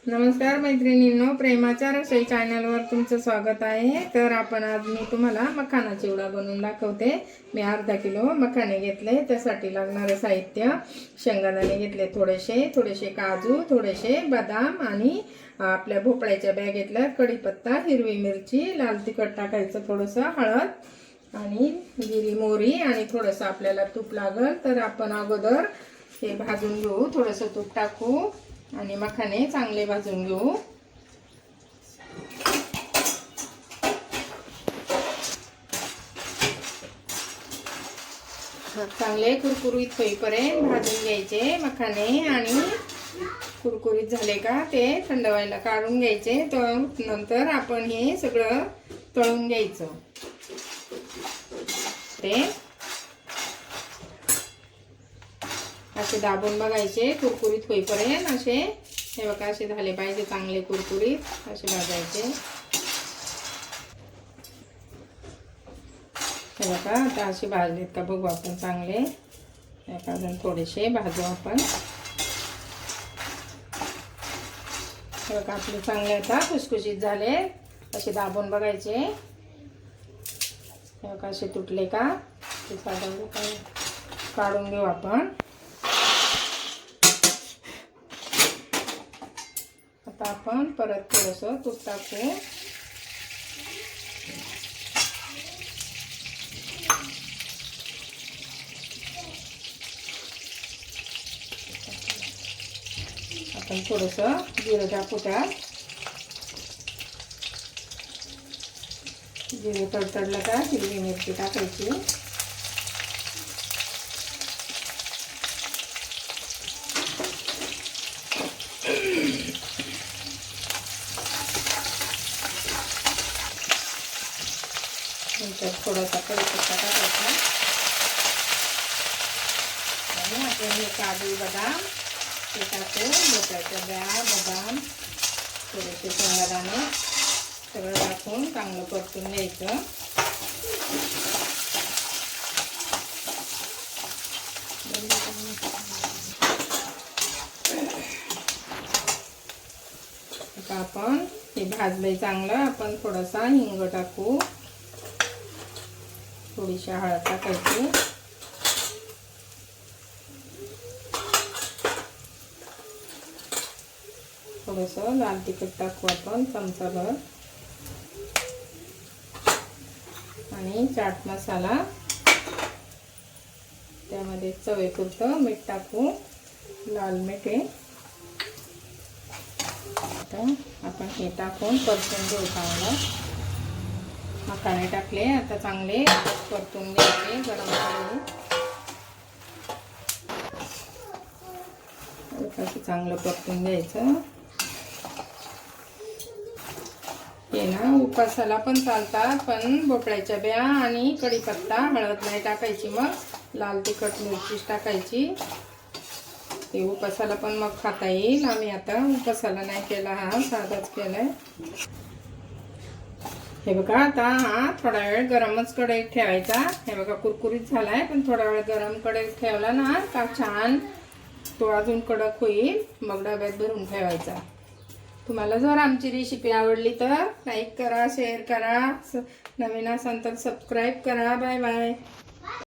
नमस्कार मैत्रिणींनो, प्रेमाच्या रसोई चॅनलवर तुमचं स्वागत आहे। तर आपण आज मी तुम्हाला मखाना चिवडा बनवून दाखवते। मी अर्धा किलो मखाने घेतले। त्यासाठी लागणारे साहित्य: शेंगदाणे घेतले थोडेसे काजू, थोडेसे बदाम आणि आपल्या भोपळ्याच्या बिया घेतल्या, कढीपत्ता, हिरवी मिरची, लाल तिखट टाकायचं, थोडंसं हळद आणि जिरी मोहरी आणि थोडंसं आपल्याला तूप लागेल। तर आपण अगोदर हे भाजून घेऊ, थोडंसं तूप टाकू आणि मखाने चांगले भाजून घेऊ। चांगले कुरकुरीत होईपर्यंत भाजून घ्यायचे मखाने आणि कुरकुरीत झाले का ते थंड व्हायला काढून घ्यायचे। तर नंतर आपण हे सगळं तळून घ्यायचं। ते असे दाबून बघायचे कुरकुरीत होईपर्यंत। असे हे बघा, असे झाले पाहिजे चांगले कुरकुरीत, असे भाजायचे। हे बघा, आता असे भाजलेत का बघू आपण चांगले। अजून थोडेसे भाजू आपण। हे बघा, आपले चांगले आता खुसखुशीत झाले। असे दाबून बघायचे। हे बघा, असे तुटले का ते साधारण काढून घेऊ आपण। आता आपण परत थोडंसं तूप टाकू। आपण थोडंसं जिरं टाकू त्यात। जिरे तडतडलं का हिरवी मिरची टाकायची। नंतर थोडासा कढीपत्ता टाकायचा आणि आपण हे काजू बदाम ते टाकून, भोपळ्याच्या बिया, बदाम, थोडेसे शेंगदाणे सगळं टाकून चांगलं परतून घ्यायचं। आता आपण हे भाजलंय चांगलं, आपण थोडासा हिंग टाकू, थोडीशी हळद टाकायची, थोडंसं लाल तिखट टाकू आपण चमचाभर आणि चाट मसाला, त्यामध्ये चवीपुरतं मीठ टाकू, लाल मीठ आहे। आता आपण हे टाकून परतून घेऊ चांगलं। मखाने टाकले, आता चांगले परतून घ्यायचे गरम करून। असं चांगलं परतून घ्यायचं। हे ना उपासाला पण चालतात, पण भोपळ्याच्या बिया आणि कढीपत्ता, हळद नाही टाकायची, मग लाल तिखट मिरचीच टाकायची। ते उपासाला पण मग खाता येईल। आम्ही आता उपासाला नाही केला, हा साधाच केलाय। हे बघा, आता हा थोडा वेळ गरमच कढईत ठेवायचा। हे बघा, कुरकुरीत झालाय, पण थोडा वेळ गरम कढईत ठेवला ना का छान तो अजून कडक होईल। मग डब्यात भरून ठेवायचा। तुम्हाला जर आमची रेसिपी आवडली तर लाईक करा, शेअर करा, नवीन असाल तर सबस्क्राईब करा। Bye bye.